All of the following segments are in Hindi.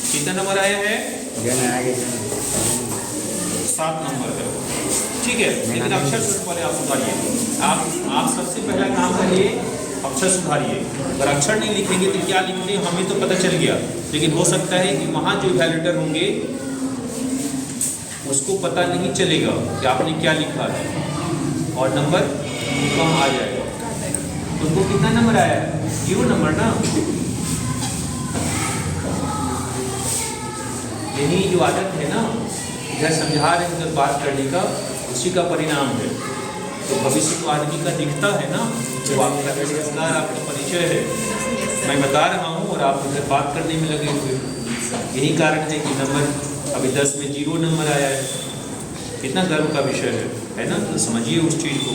कितना नंबर आया है? 7 नंबर है। ठीक है, लेकिन अक्षर पहले आप सुधारिए। आप सबसे पहला काम करिए अक्षर सुधारिए। अगर अक्षर नहीं लिखेंगे तो क्या लिखते हैं हमें तो पता चल गया, लेकिन हो सकता है कि वहाँ जो इवैल्यूएटर होंगे उसको पता नहीं चलेगा कि आपने क्या लिखा है और नंबर कम आ जाएगा। तुमको कितना नंबर आया? 0 नंबर ना। यही जो आदत है ना, इधर समझा रहे हैं बात करने का, उसी का परिणाम है। तो भविष्य तो आदमी का दिखता है ना, जो आपका संस्कार, आपका परिचय है। मैं बता रहा हूँ और आप इधर बात करने में लगे हुए। यही कारण है कि नंबर अभी 10 में 0 नंबर आया है। कितना गर्व का विषय है ना। तो समझिए उस चीज़ को।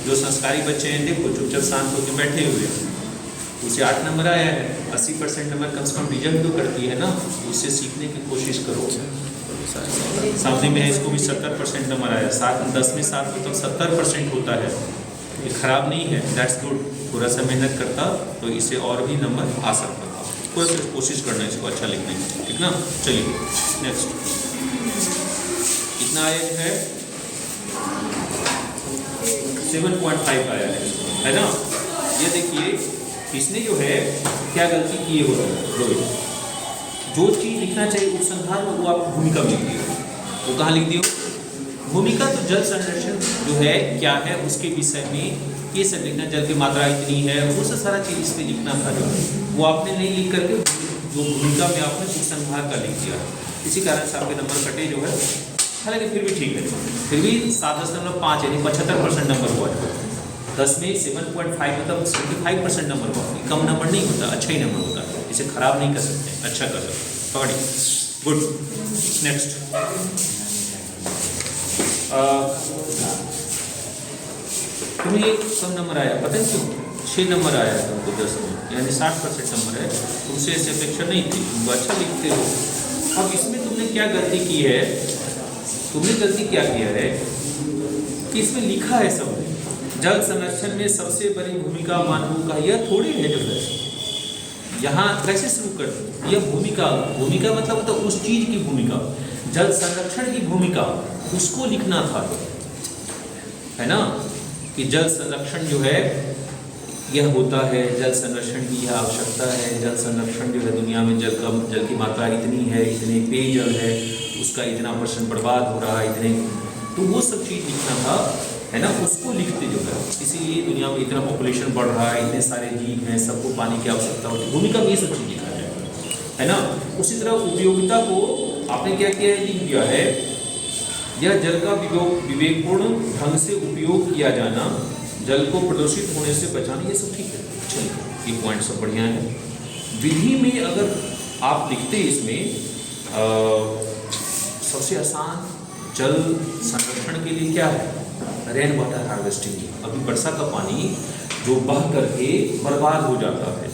जो संस्कारी बच्चे हैं देखो चुपचाप शांत होकर बैठे हुए हैं, उसे 8 नंबर आया है। 80% नंबर कम से कम रिजल्ट तो करती है ना, उससे सीखने की कोशिश करो। सामने में इसको भी 70% नंबर आया। 10 में 7 मतलब 70% होता है। ये खराब नहीं है, दैट्स गुड। थोड़ा सा मेहनत करता तो इसे और भी नंबर आ सकता था। थोड़ा सा कोशिश करना इसको अच्छा लिखने की, ठीक ना। चलिए नेक्स्ट। कितना आया है? 7.5 आया है ना। ये देखिए इसने जो है क्या गलती की है रोहित। जो चीज़ लिखना चाहिए उपसंहार में वो आप भूमिका में लिख दियो। वो कहाँ लिख दियो? भूमिका तो जल संरक्षण जो है क्या है उसके विषय में ये सब लिखना। जल की मात्रा इतनी है, वो सब सारा चीज़ इस पर लिखना था। जो वो आपने नहीं लिख करके जो भूमिका में आपने उपसंहार का लिख दिया। इसी कारण से आपके नंबर कटे जो है। हालांकि फिर भी ठीक है, फिर भी 7.5 यानी 75% नंबर हुआ। 10 में 7.5 मतलब 75% नंबर हुआ। कम नंबर नहीं होता, अच्छा ही नंबर होता है। इसे खराब नहीं कर सकते, अच्छा कर सकते। पकड़िए, गुड। नेक्स्ट तुम्हें कम नंबर आया, पता है क्यों? 6 नंबर आया है तुमको 10 में, यानी 60% नंबर है। तुमसे ऐसी अपेक्षा नहीं थी, तुम अच्छा लिखते हो। अब इसमें तुमने क्या गलती की है? तुमने गलती क्या किया है कि इसमें लिखा है सब जल संरक्षण में सबसे बड़ी भूमिका मानवों का। यह थोड़ी है जो है यहाँ कैसे शुरू कर। यह भूमिका मतलब तो उस चीज की भूमिका, जल संरक्षण की भूमिका, उसको लिखना था, है ना। कि जल संरक्षण जो है यह होता है, जल संरक्षण की यह आवश्यकता है। जल संरक्षण जो है दुनिया में जल की मात्रा इतनी है, इतने पेयजल है, उसका इतना % बर्बाद हो रहा है, इतने। तो वो सब चीज़ लिखना था, है ना। उसको लिखते जो है, इसीलिए दुनिया में इतना पॉपुलेशन बढ़ रहा है, इतने सारे जीव हैं, सबको पानी की आवश्यकता होती है। भूमिका में ये सब चीज़ लिखा जाए, है ना। उसी तरह उपयोगिता को आपने क्या किया है? लिख दिया है। यह जल का विवेकपूर्ण ढंग से उपयोग किया जाना, जल को प्रदूषित होने से बचाना, ये सब ठीक है। चलिए ये पॉइंट सब बढ़िया है। विधि में अगर आप लिखते इसमें सबसे आसान जल संरक्षण के लिए क्या है? Rain water harvesting. अभी वर्षा का पानी जो बह करके बर्बाद हो जाता है,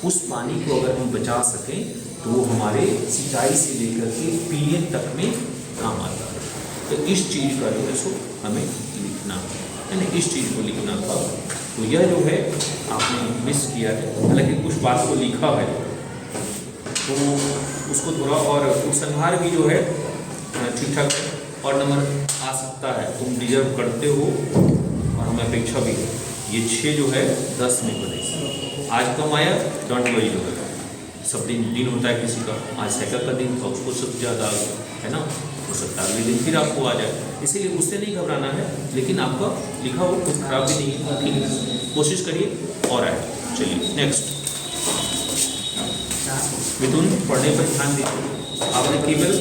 उस पानी को अगर हम बचा सकें तो वो हमारे सिंचाई से लेकर के पीने तक में काम आता है। तो इस चीज़ का जो है सो हमें लिखना है, इस चीज़ को लिखना था। तो यह जो है आपने मिस किया है। हालांकि कुछ बात को लिखा है तो उसको थोड़ा और उपसंहार भी जो है ठीक ठाक है और नंबर आ सकता है। तुम डिजर्व करते हो और हमें अपेक्षा भी है। ये 6 जो है 10 में बनेगा। आज कम आया, डोंट वरी जो है। सब दिन होता है किसी का, आज साइकिल का दिन था, उसको सब ज़्यादा है ना, हो सकता है अगले दिन फिर आपको आ जाए। इसीलिए उससे नहीं घबराना है, लेकिन आपका लिखा हो कुछ खराब भी नहीं है, ठीक है। कोशिश करिए और आए। चलिए नेक्स्ट। मिथुन, पढ़ने पर ध्यान दीजिए। आपने केवल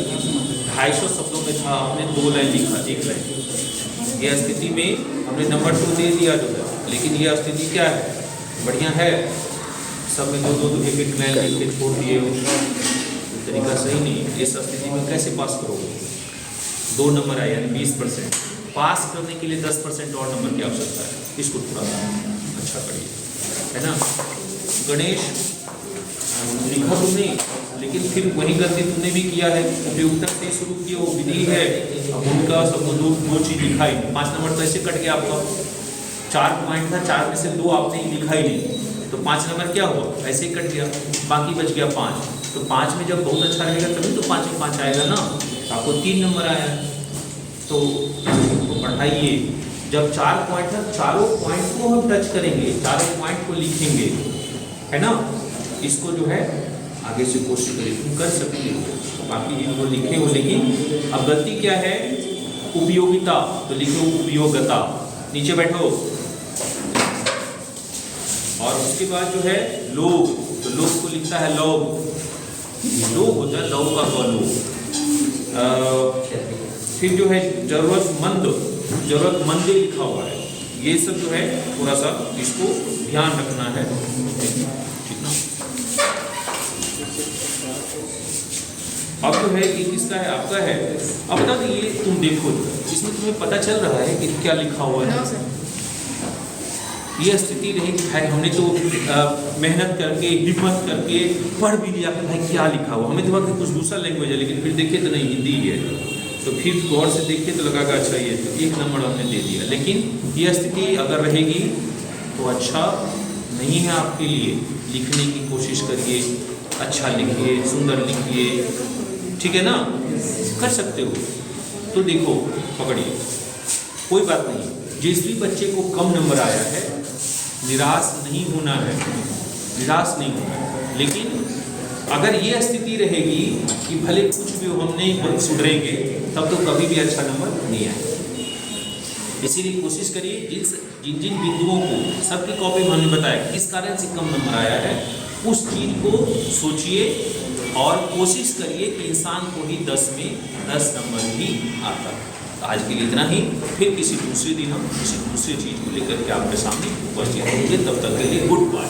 250 शब्दों में था, आपने 2 लाइन लिखा, 1 लाइन। ये स्थिति में हमने नंबर 2 दे दिया जो है, लेकिन यह स्थिति क्या है? बढ़िया है। सब में 2-2 1-1 लाइन लिख के छोड़ दिए हो, तरीका सही नहीं है। इस स्थिति में कैसे पास करोगे? 2 नंबर आए यानी 20%। पास करने के लिए 10% और नंबर की आवश्यकता है। इसको थोड़ा अच्छा करिए, है ना। गणेश, लिखा तुमने, लेकिन फिर वही गलती तुमने भी किया है। उपयोगिता से शुरू किया, वो विधि है, भूमिका, सबको 2 चीज़ लिखा ही। 5 नंबर तो ऐसे कट गया आपका। 4 पॉइंट था, 4 में से 2 आपने लिखा ही नहीं, तो 5 नंबर क्या हुआ? ऐसे ही कट गया, बाकी बच गया 5। तो 5 में जब बहुत अच्छा रहेगा तभी तो 5 में 5 आएगा ना। आपको 3 नंबर आया, तो पढ़ाइए। जब 4 पॉइंट है, चारों पॉइंट को हम टच करेंगे, चारों पॉइंट को लिखेंगे, है ना। इसको जो है आगे से कोशिश करिए, तुम कर सकते हो। बाकी इनको लिखे हो, लेकिन अब गलती क्या है, उपयोगिता, तो लिखो उपयोगिता, नीचे बैठो। और उसके बाद जो है लोग, तो लोग को लिखता है लोग, लोग होता है लोग का लोग। फिर जो है जरूरतमंद, जरूरतमंद लिखा हुआ है। ये सब जो है थोड़ा सा इसको ध्यान रखना है, ठीक ना। अब जो है ये किसका है, आपका है। अब बता दो, ये तुम देखो, इसमें तुम्हें पता चल रहा है कि क्या लिखा हुआ है। ये स्थिति रहेगी, भाई हमने तो मेहनत करके, हिम्मत करके पढ़ भी लिया कि भाई क्या लिखा हुआ। हमें तो वक्त कुछ दूसरा लैंग्वेज है, लेकिन फिर देखे तो नहीं, हिंदी ही है। तो फिर गौर से देखे तो लगा अच्छा ये तो 1 नंबर हमने दे दिया। लेकिन ये स्थिति अगर रहेगी तो अच्छा नहीं है आपके लिए। लिखने की कोशिश करिए, अच्छा लिखिए, सुंदर लिखिए, ठीक है ना, कर सकते हो। तो देखो, पकड़िए, कोई बात नहीं। जिस भी बच्चे को कम नंबर आया है, निराश नहीं होना है, निराश नहीं होना है। लेकिन अगर ये स्थिति रहेगी कि भले कुछ भी हो, हम नहीं सुधरेंगे, तब तो कभी भी अच्छा नंबर नहीं आएगा। इसीलिए कोशिश करिए, जिन जिन बिंदुओं को सबकी कॉपी में हमने बताया किस कारण से कम नंबर आया है, उस चीज़ को सोचिए और कोशिश करिए कि इंसान को ही 10 में 10 नंबर ही आता है। आज के लिए इतना ही, फिर किसी दूसरे दिन हम किसी दूसरी चीज़ को लेकर के आपके सामने उपस्थित होंगे। तब तक के लिए गुड बाय।